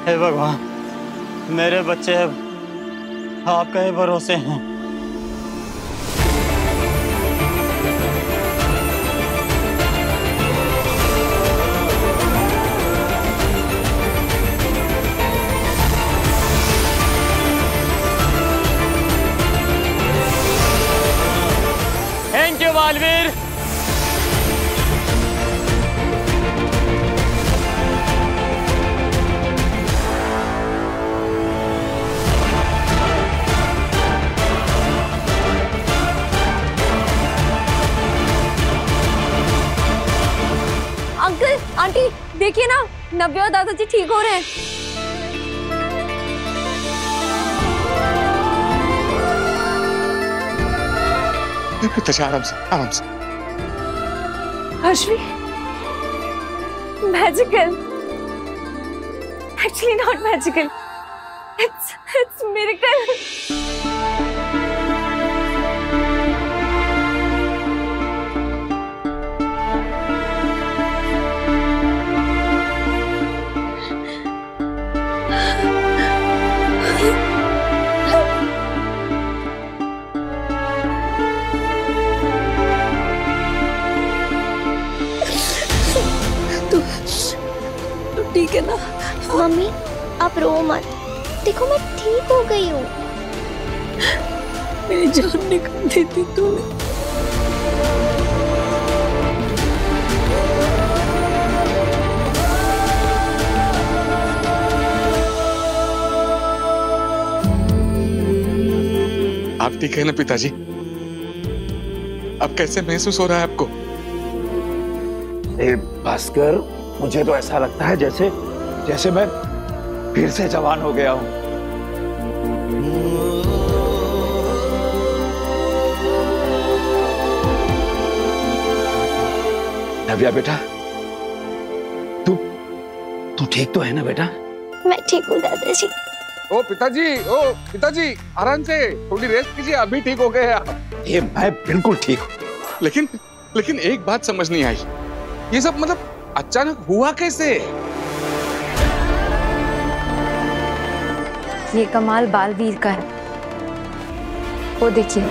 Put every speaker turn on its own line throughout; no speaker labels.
हे भगवान, मेरे बच्चे आपके ही भरोसे हैं। Thank you Baalveer.
Uncle aunty देखिए ना, नव्या और दादाजी ठीक हो रहे हैं।
पिताजी आराम से, आराम से।
Harshvi, magical, actually not magical, it's miracle. ठीक है ना?
मम्मी आप रो मत, देखो मैं ठीक हो गई हूँ।
मेरी जान निकाल देती तूने।
आप ठीक है ना पिताजी? अब कैसे महसूस हो रहा है आपको?
भास्कर, मुझे तो ऐसा लगता है जैसे मैं फिर से जवान हो गया हूं। नव्या बेटा, तू ठीक तो है ना बेटा?
मैं ठीक हूँ दादाजी।
ओ पिताजी आराम से, थोड़ी रेस्ट कीजिए, अभी ठीक हो गए आप।
ये मैं बिल्कुल ठीक हूँ।
लेकिन एक बात समझ नहीं आई, ये सब मतलब अचानक हुआ कैसे?
ये कमाल बालवीर का है, वो देखिए।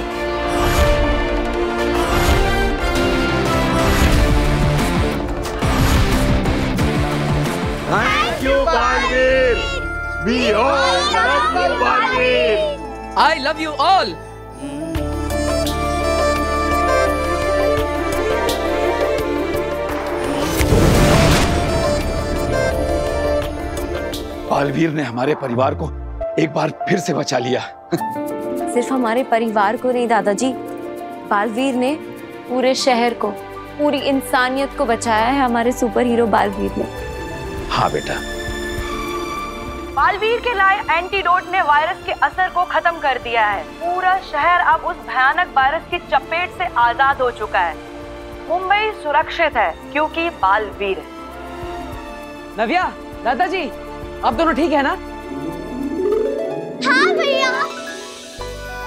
Thank you Baalveer, we all love you Baalveer.
I love you all.
Baalveer ने हमारे परिवार को एक बार फिर से बचा लिया।
सिर्फ हमारे परिवार को नहीं दादाजी, बालवीर ने पूरे शहर को, पूरी इंसानियत को बचाया है हमारे सुपर हीरो बालवीर ने।
हाँ बेटा।
बालवीर के लाए एंटीडोट ने वायरस के असर को खत्म कर दिया है। पूरा शहर अब उस भयानक वायरस की चपेट से आजाद हो चुका है। मुंबई सुरक्षित है क्योंकि बालवीर है।
नव्या, दादाजी, आप दोनों ठीक है ना?
हाँ भैया।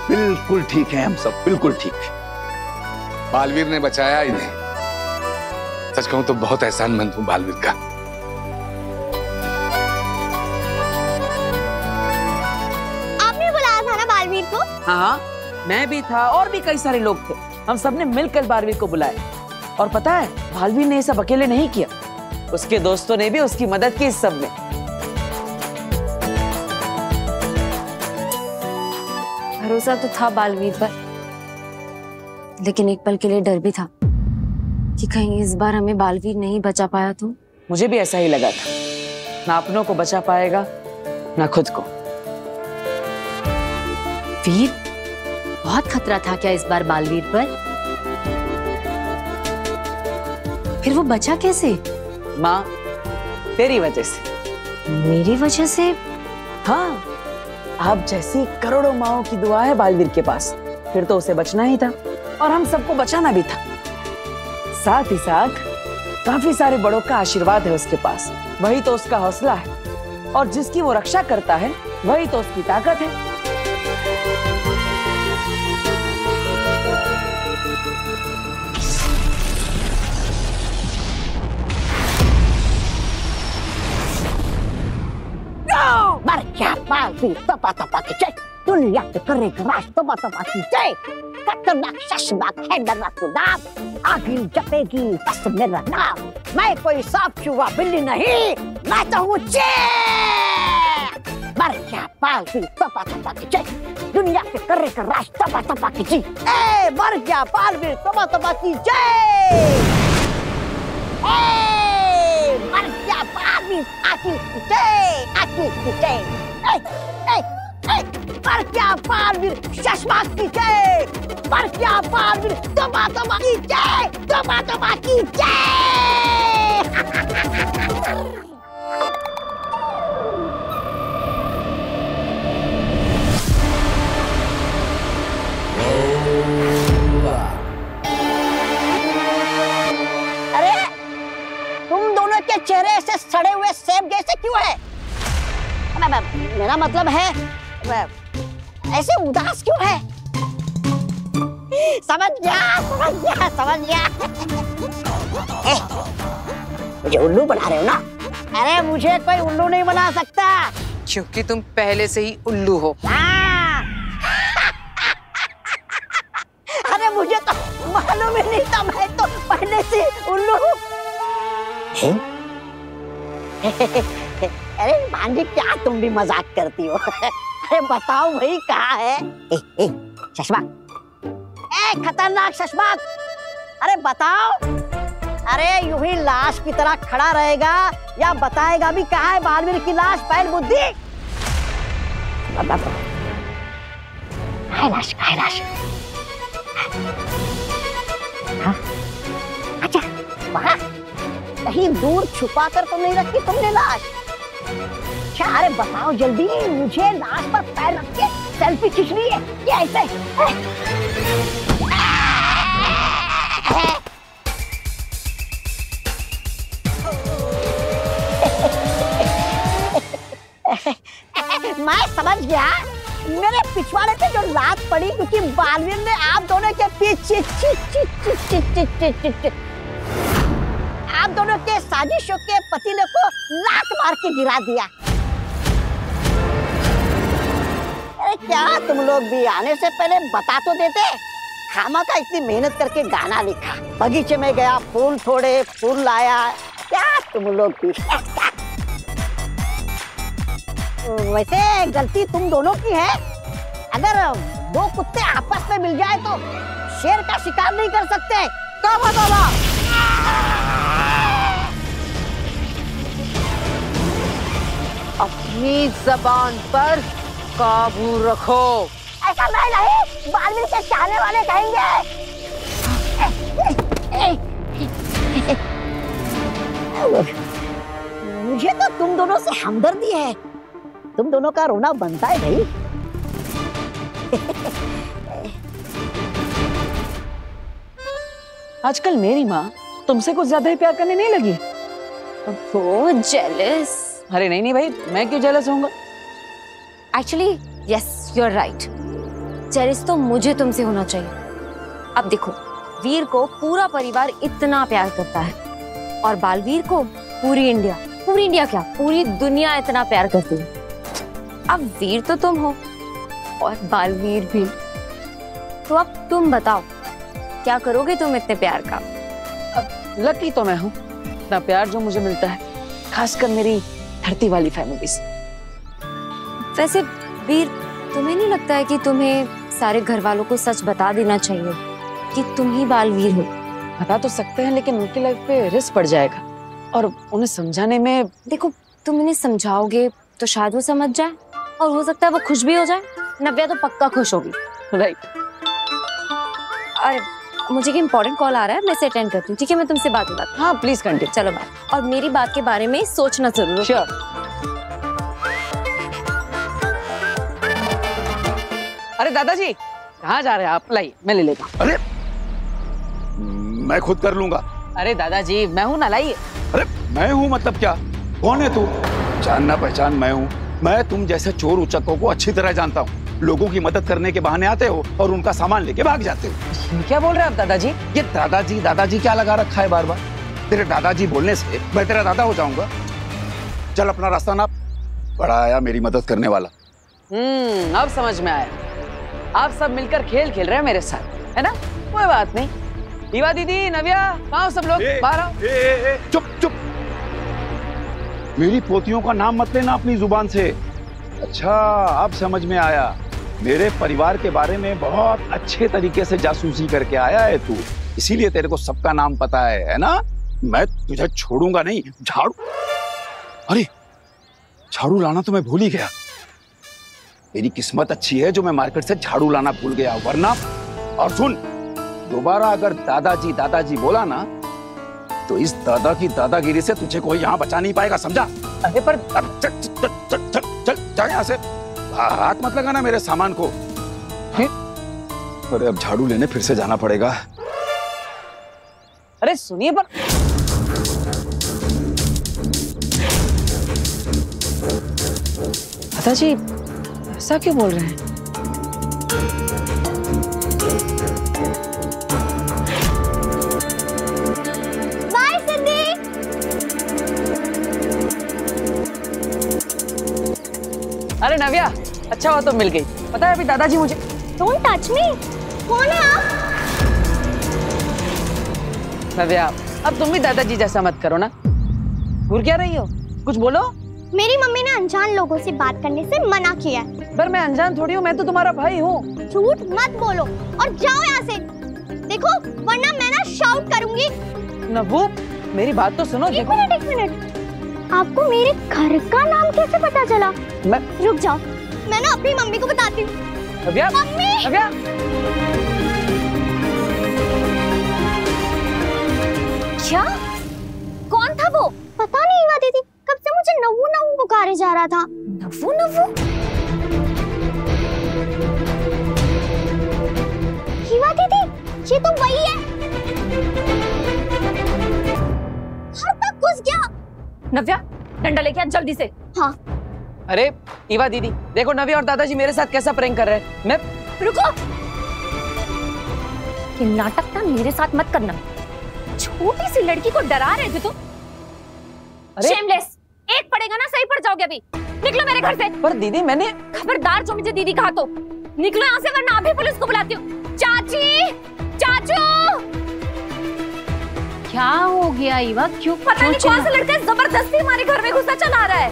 बिल्कुल ठीक है हम सब, बिल्कुल ठीक।
बालवीर ने बचाया इन्हें। सच कहूं तो बहुत एहसानमंद हूं बालवीर का।
आपने बुलाया था ना बालवीर को?
हाँ, मैं भी था और भी कई सारे लोग थे। हम सबने मिलकर बालवीर को बुलाया। और पता है, बालवीर ने ये सब अकेले नहीं किया, उसके दोस्तों ने भी उसकी मदद की इस सब में।
भरोसा तो था बालवीर पर, लेकिन एक पल के लिए डर भी था कि कहीं इस बार हमें बालवीर नहीं बचा पाया तो।
मुझे भी ऐसा ही लगा था, ना अपनों को बचा पाएगा ना खुद को।
वीर, बहुत खतरा था क्या इस बार बालवीर पर? फिर वो बचा कैसे?
माँ, तेरी वजह से।
मेरी वजह से?
हाँ, आप जैसी करोड़ों माओं की दुआ है बालवीर के पास, फिर तो उसे बचना ही था और हम सबको बचाना भी था। साथ ही साथ काफी सारे बड़ों का आशीर्वाद है उसके पास, वही तो उसका हौसला है। और जिसकी वो रक्षा करता है वही तो उसकी ताकत है।
मर क्या बालवीर तपा तपा की जय, दुनिया के करेगा राज तपा तपा की जय, खतरनाक शशनाक है डरनाक नाम, आगे जपेगी बस मेरा नाम, मैं कोई सांप चूहा बिल्ली नहीं, मैं तो हूँ चेक। मर क्या बालवीर तपा तपा की जय, दुनिया के करेगा राज तपा तपा की जय, मर क्या बालवीर तपा तपा की जय, मर क्या बालवीर आकी की जय, आकी की जय, मर क्या बालवीर शशमाक की जय, मर क्या बालवीर तपा तपा की जय, तपा तपा की जय। अरे तुम दोनों के चेहरे ऐसे सड़े हुए सेब जैसे क्यों है? मेरा मतलब है ऐसे उदास क्यों है? समझ गया समझ गया समझ गया। मुझे उल्लू बना रहे हो ना? अरे मुझे कोई उल्लू नहीं बना सकता,
क्योंकि तुम पहले से ही उल्लू हो।
अरे मुझे तो मालूम ही नहीं था, मैं तो पहले से उल्लू हूँ। अरे भांजी क्या तुम भी मजाक करती हो? अरे बताओ भाई कहाँ है? शशमाक, खतरनाक शशमाक, अरे बताओ। अरे यूं ही लाश की तरह खड़ा रहेगा या बताएगा भी कहाँ है बालवीर की लाश? पैर बुद्धि लाश कहाँ है लाश? हाँ? अच्छा वहाँ कहीं दूर छुपा कर तो नहीं रखी तुमने लाश? अच्छा अरे बताओ जल्दी, मुझे लाश पर पैर रख के सेल्फी खींचनी है ये ऐसे? मैं समझ गया, मेरे पिछवाड़े पे जो लात पड़ी क्योंकि बालवीर ने आप दोनों के पीछे आप दोनों के साजिशों के पतीले को लात मार के गिरा दिया। अरे क्या तुम लोग भी आने से पहले बता तो देते? खामा का इतनी मेहनत करके गाना लिखा, बगीचे में गया फूल तोड़े फूल लाया, क्या तुम लोग भी? वैसे गलती तुम दोनों की है। अगर दो कुत्ते आपस में मिल जाए तो शेर का शिकार नहीं कर सकते। तौबा तौबा।
अपनी जबान पर काबू रखो।
ऐसा नहीं, बालवीर के चाहने वाले कहेंगे। मुझे तो तुम दोनों से हमदर्दी है, तुम दोनों का रोना बनता है भाई।
आजकल मेरी माँ तुमसे कुछ ज्यादा ही प्यार करने नहीं लगी?
वो जेलस।
अरे नहीं नहीं भाई, मैं क्यों जेलस होऊंगा?
Actually yes you are right, jealous तो मुझे तुमसे होना चाहिए। अब देखो, वीर को पूरा परिवार इतना प्यार करता है और बालवीर को पूरी इंडिया क्या पूरी दुनिया इतना प्यार करती है। अब वीर तो तुम हो और बालवीर भी, तो अब तुम बताओ क्या करोगे तुम इतने प्यार का?
अब लकी तो मैं हूँ, इतना प्यार जो मुझे मिलता है, खासकर मेरी धरती वाली फैमिली से।
वैसे वीर, तुम्हें नहीं लगता है कि तुम्हें सारे घर वालों को सच बता देना चाहिए कि तुम ही बालवीर हो?
बता तो सकते हैं, लेकिन उनकी लाइफ पे रिस्क पड़ जाएगा और उन्हें समझाने में।
देखो, तुम उन्हें समझाओगे तो शायद वो समझ जाए और हो सकता है वो खुश भी हो जाए। नव्या तो पक्का खुश होगी।
राइट।
और मुझे एक इम्पोर्टेंट कॉल आ रहा है, मैं इसे अटेंड करती हूँ, ठीक है? मैं तुमसे बात करती हूँ।
हाँ प्लीज कंटिन्यू।
चलो बाय। और मेरी बात के बारे में सोचना जरूर।
श्योर। अरे दादाजी कहाँ जा रहे हैं आप? लाइए मैं ले लेता हूँ।
अरे मैं खुद कर लूंगा।
अरे दादाजी मैं हूँ ना, लाइए।
अरे मैं हूँ मतलब क्या? कौन है तू? जानना पहचान मैं हूँ। मैं तुम जैसे चोर उचक्कों को अच्छी तरह जानता हूँ। लोगों की मदद करने के बहाने आते हो और उनका सामान लेके भाग जाते हो।
क्या बोल रहे हैं आप दादाजी?
ये दादाजी दादाजी क्या लगा रखा है बार बार? तेरे दादाजी बोलने से मैं तेरा दादा हो जाऊंगा? चल अपना रास्ता नाप, बड़ा आया मेरी मदद करने वाला।
अब समझ में आया। आप सब मिलकर खेल खेल रहे हैं मेरे साथ, है ना? कोई बात नहीं। ईवा दीदी, नव्या, कहाँ हो सब लोग? बाहर आओ।
चुप चुप, मेरी पोतियों का नाम मत लेना अपनी जुबान से। अच्छा, अब समझ में आया। मेरे परिवार के बारे में बहुत अच्छे तरीके से जासूसी करके आया है तू, इसीलिए तेरे को सबका नाम पता है ना? मैं तुझे छोड़ूंगा नहीं। झाड़ू, अरे झाड़ू लाना तो मैं भूल ही गया। मेरी किस्मत अच्छी है जो मैं मार्केट से झाड़ू लाना भूल गया, वरना। और सुन, दोबारा अगर दादाजी दादाजी बोला ना तो इस दादा की दादागिरी से तुझे कोई यहाँ बचा नहीं पाएगा, समझा?
अरे पर
चल चल चल चल चल जा यहाँ से। हाथ मत लगाना मेरे सामान को। अरे अब झाड़ू लेने फिर से जाना पड़ेगा।
अरे सुनिए पर दादाजी ऐसा क्यों बोल रहे हैं?
बाय सिद्धि।
अरे नव्या, अच्छा हुआ तो मिल गई। पता है अभी दादाजी मुझे।
Don't touch me. कौन है आप?
नव्या, अब तुम भी दादाजी जैसा मत करो ना। घूर क्या रही हो? कुछ बोलो।
मेरी मम्मी ने अनजान लोगों से बात करने से मना किया है।
पर मैं अनजान थोड़ी हूँ, मैं तो तुम्हारा भाई हूँ।
झूठ मत बोलो और जाओ यहाँ से। देखो वरना मैं ना शाउट करूंगी।
नव्वू, मेरी बात तो सुनो।
एक मिनट। आपको मेरे घर का नाम कैसे पता चला?
मैं
रुक जाओ, मैं ना अपनी मम्मी को बताती हूँ।
नव्या,
मम्मी!
नव्या!
क्या? कौन था वो?
पता नहीं ईवा दीदी, कब से मुझे नव्वू नव्वू पुकारे जा रहा था।
नव्वू नव्वू?
ईवा दीदी, ये तो वही है। घर तक घुस गया।
नव्या, डंडा लेके आ जल्दी से।
हाँ।
अरे ईवा दीदी, देखो नव्या और दादाजी मेरे साथ कैसा प्रैंक कर रहे हैं। मैं
रुको, ये नाटक ना मेरे साथ मत करना। छोटी सी लड़की को डरा रहे थे तुम। शेमलेस, एक पड़ेगा ना सही पड़ जाओगे अभी। निकलो मेरे घर से।
पर दीदी मैंने।
खबरदार जो मुझे दीदी कहा तो निकलो यहाँ से, वरना अभी पुलिस को बुलाती हूँ। चाची, चाचू।
क्या हो गया ईवा? क्यों
पता नहीं कौन सा लड़का जबरदस्ती हमारे घर में घुसा चला रहा है।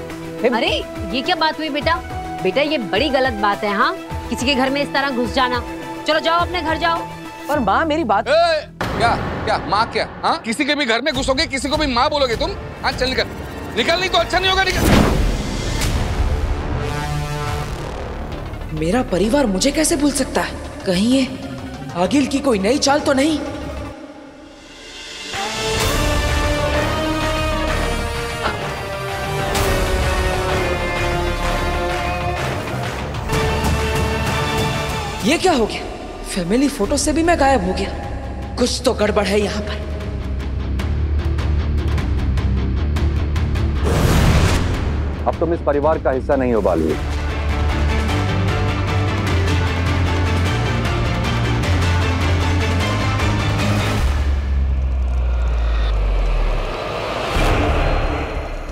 अरे ये क्या बात हुई बेटा? बेटा ये बड़ी गलत बात है। हाँ, किसी के घर में इस तरह घुस जाना। चलो जाओ, अपने घर जाओ।
पर माँ मेरी बात।
क्या क्या माँ क्या? हाँ, किसी के भी घर में घुसोगे, किसी को भी माँ बोलोगे तुम? हाँ चल निकल, निकल नहीं तो अच्छा नहीं होगा। निकल।
मेरा परिवार मुझे कैसे भूल सकता है? कहीं ये आगिल की कोई नई चाल तो नहीं? ये क्या हो गया? फैमिली फोटो से भी मैं गायब हो गया। कुछ तो गड़बड़ है यहाँ पर।
अब तुम इस परिवार का हिस्सा नहीं हो बालवीर।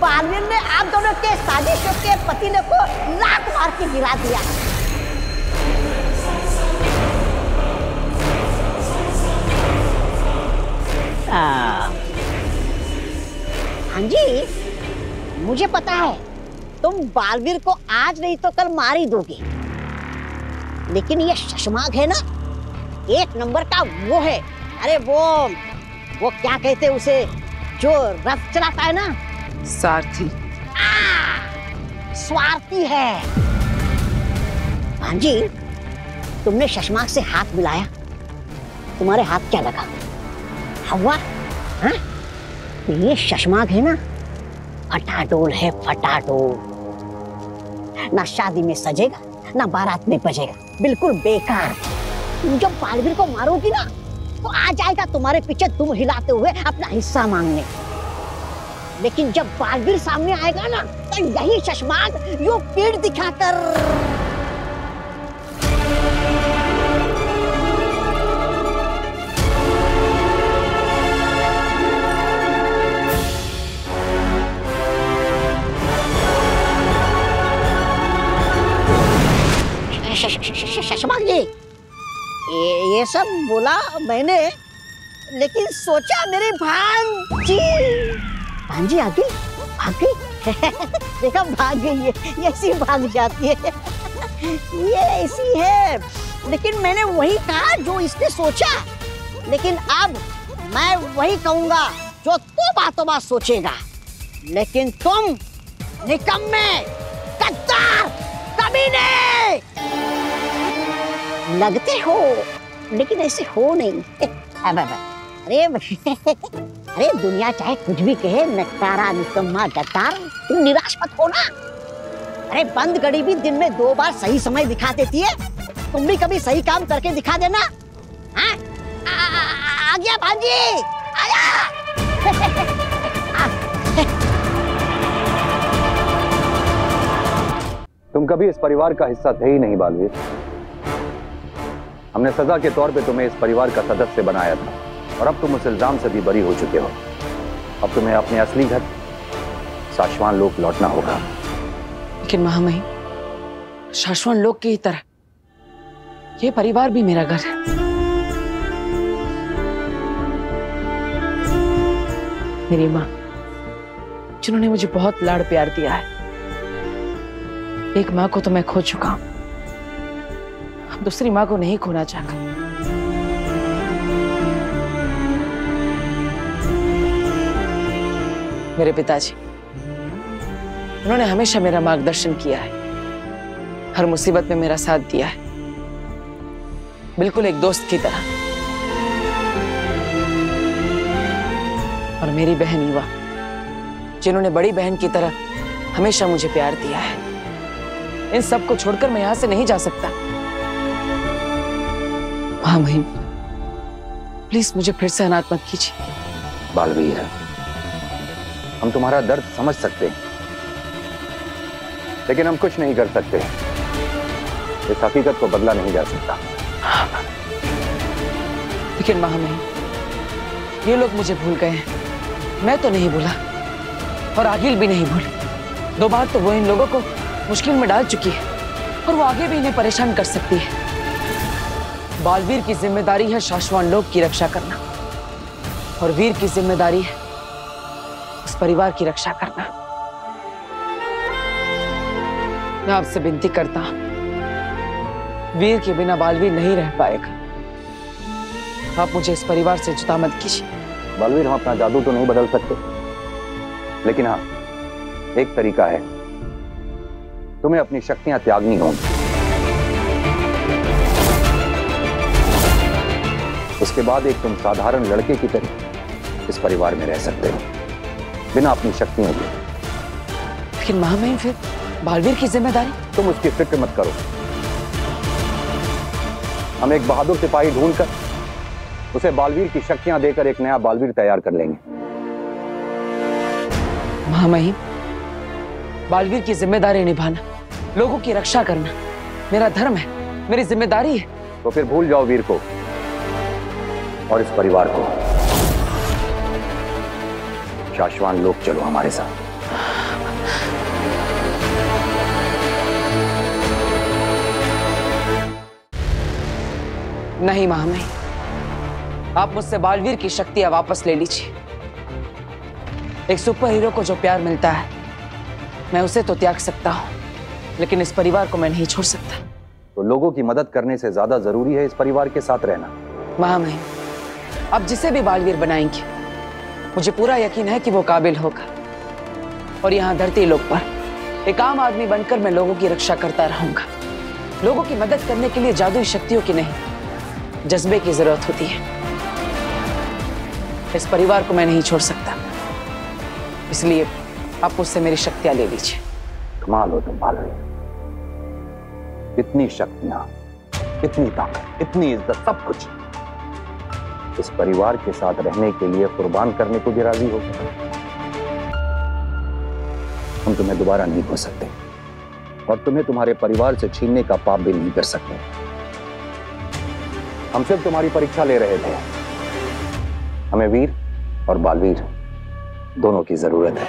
बालवीर ने आप दोनों के साजिशों के पतीले को लात मार के गिरा दिया। हाँ जी, मुझे पता है तुम बालवीर को आज नहीं तो कल मार ही दोगे, लेकिन ये शशमाग है ना, एक नंबर का वो है। अरे वो क्या कहते उसे, जो रथ चलाता है ना?
सारथी।
स्वार्थी है। हाँ जी, तुमने शशमाग से हाथ मिलाया, तुम्हारे हाथ क्या लगा? हवा? हाँ? ये शशमाग है ना, फटाडोल है, फटाडोल। ना शादी में सजेगा, ना बारात में बजेगा, बिल्कुल बेकार। तुम जब बालवीर को मारोगी ना, तो आ जाएगा तुम्हारे पीछे दुम हिलाते हुए अपना हिस्सा मांगने। लेकिन जब बालवीर सामने आएगा ना, तो यही शशमाग यूं पीठ दिखाकर शशबाग जी, ये सब बोला मैंने, लेकिन सोचा मेरी भांजी आ गई, भाग गई। देखा, भाग गई है, ये ऐसी भाग जाती है, ये ऐसी है। लेकिन मैंने वही कहा जो इसने सोचा, लेकिन अब मैं वही कहूंगा जो तू बातों बात सोचेगा। लेकिन तुम निकम्मे, कद्दार, कमीने लगते हो, लेकिन ऐसे हो नहीं। अरे दुनिया चाहे कुछ भी कहे, नकारा, निकम्मा, गद्दार, तुम निराश मत होना। अरे बंद घड़ी भी दिन में 2 बार सही समय दिखा देती है, तुम भी कभी सही काम करके दिखा देना। हाँ? आ गया भांजी, आया।
तुम कभी इस परिवार का हिस्सा थे ही नहीं बालवीर। हमने सजा के तौर पे तुम्हें इस परिवार का सदस्य बनाया था, और अब तुम उस इल्जाम से भी बरी हो चुके हो। अब तुम्हें अपने असली घर शाश्वान लोक लौटना होगा।
लेकिन महामहिम, शाश्वान लोक की तरह ये परिवार भी मेरा घर है। मेरी माँ, जिन्होंने मुझे बहुत लाड़ प्यार दिया है, एक माँ को तो मैं खो चुका हूं, अब दूसरी माँ को नहीं खोना चाहता। मेरे पिताजी, उन्होंने हमेशा मेरा मार्गदर्शन किया है, हर मुसीबत में मेरा साथ दिया है, बिल्कुल एक दोस्त की तरह। और मेरी बहन ईवा, जिन्होंने बड़ी बहन की तरह हमेशा मुझे प्यार दिया है। इन सब को छोड़कर मैं यहां से नहीं जा सकता। महामहिम, प्लीज मुझे फिर से अनाथ मत कीजिए।
बालवीर, हम तुम्हारा दर्द समझ सकते हैं, लेकिन हम कुछ नहीं कर सकते। इस हकीकत को बदला नहीं जा सकता।
लेकिन महामहिम, ये लोग मुझे भूल गए हैं, मैं तो नहीं भूला, और आगिल भी नहीं भूली। 2 बार तो वो इन लोगों को मुश्किल में डाल चुकी है, और वो आगे भी इन्हें परेशान कर सकती है। बालवीर की जिम्मेदारी है शाश्वान लोक की रक्षा करना, और वीर की जिम्मेदारी है उस परिवार की रक्षा करना। मैं आपसे विनती करता हूं, वीर के बिना बालवीर नहीं रह पाएगा। आप मुझे इस परिवार से जुदा मत कीजिए।
बालवीर, हम अपना जादू तो नहीं बदल सकते, लेकिन हाँ, एक तरीका है, तुम्हें अपनी शक्तियां त्यागनी होंगी। उसके बाद एक तुम साधारण लड़के की तरह इस परिवार में रह सकते हो, बिना अपनी शक्तियों के।
लेकिन महामहिम, फिर बालवीर की जिम्मेदारी?
तुम उसकी फिक्र मत करो। हम एक बहादुर सिपाही ढूंढकर उसे बालवीर की शक्तियां देकर एक नया बालवीर तैयार कर लेंगे।
महामहिम, बालवीर की जिम्मेदारी निभाना, लोगों की रक्षा करना मेरा धर्म है, मेरी जिम्मेदारी है।
तो फिर भूल जाओ वीर को और इस परिवार को। शाश्वान लोक चलो हमारे साथ।
नहीं महामहिम, आप मुझसे बालवीर की शक्तियां वापस ले लीजिए। एक सुपर हीरो को जो प्यार मिलता है, मैं उसे तो त्याग सकता हूं, लेकिन इस परिवार को मैं नहीं छोड़ सकता।
तो लोगों की मदद करने से ज्यादा जरूरी है इस परिवार के साथ रहना।
महामहिम, अब जिसे भी बालवीर बनाएंगे, मुझे पूरा यकीन है कि वो काबिल होगा, और यहाँ धरती लोक पर एक आम आदमी बनकर मैं लोगों की रक्षा करता रहूंगा। लोगों की मदद करने के लिए जादुई शक्तियों की नहीं, जज्बे की जरूरत होती है। इस परिवार को मैं नहीं छोड़ सकता, इसलिए आप मुझसे मेरी शक्तियां ले लीजिए।
कमाल हो तुम बालवीर, इतनी शक्तियां, इतनी ताकत, इतनी इज्जत, सब कुछ इस परिवार के साथ रहने के लिए कुर्बान करने को भी राजी हो। हम तुम्हें दोबारा नहीं खो सकते, और तुम्हें तुम्हारे परिवार से छीनने का पाप भी नहीं कर सकते। हम सिर्फ तुम्हारी परीक्षा ले रहे थे। हमें वीर और बालवीर दोनों की जरूरत है।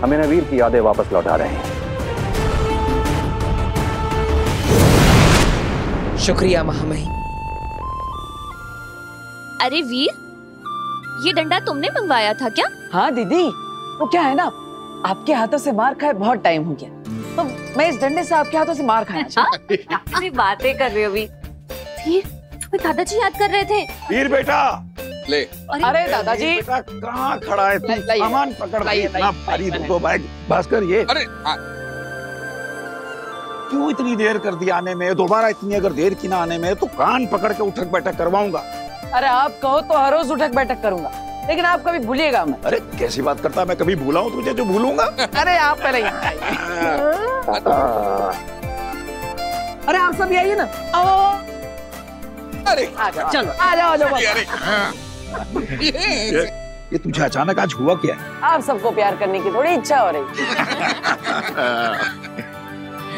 हम इन्हें वीर की यादें वापस लौटा रहे हैं।
शुक्रिया महामही।
अरे वीर, ये डंडा तुमने मंगवाया था क्या?
हाँ दीदी, वो क्या है ना, आपके हाथों से मार खाए बहुत टाइम हो गया, तो मैं इस डंडे से आपके हाथों से मार खाना चाहती हूँ।
अरे बातें कर रहे हो वीर? वीर, तुम्हें दादाजी याद कर रहे थे।
वीर बेटा,
ले।
अरे दादाजी,
बेटा कहाँ खड़ा है तू? सामान पकड़, इतना भारी दो बैग। भास्कर, ये
अरे
क्यों इतनी देर कर दी आने में? दोबारा इतनी अगर देर की ना आने में तो कान पकड़ के उठक बैठक करवाऊंगा।
अरे आप कहो तो हर रोज उठक बैठक करूंगा, लेकिन आप कभी भूलिएगा मत।
अरे कैसी बात करता, मैं कभी भूला हूँ तुझे जो भूलूंगा?
अरे आप पहले यहाँ आइए। अरे आप सब आइए ना। आओ।
अरे
चलो आ जाओ।
ये तुझे अचानक आज हुआ क्या है?
आप सबको प्यार करने की थोड़ी इच्छा हो रही।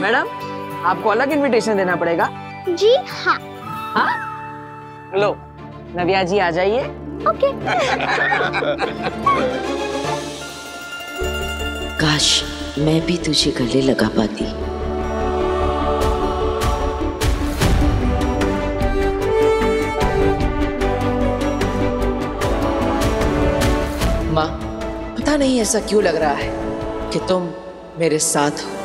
मैडम, आपको अलग इनविटेशन देना पड़ेगा।
जी हाँ।
हाँ? लो नव्या जी आ जाइए।
ओके।
काश मैं भी तुझे गले लगा पाती।
माँ, पता नहीं ऐसा क्यों लग रहा है कि तुम मेरे साथ हो।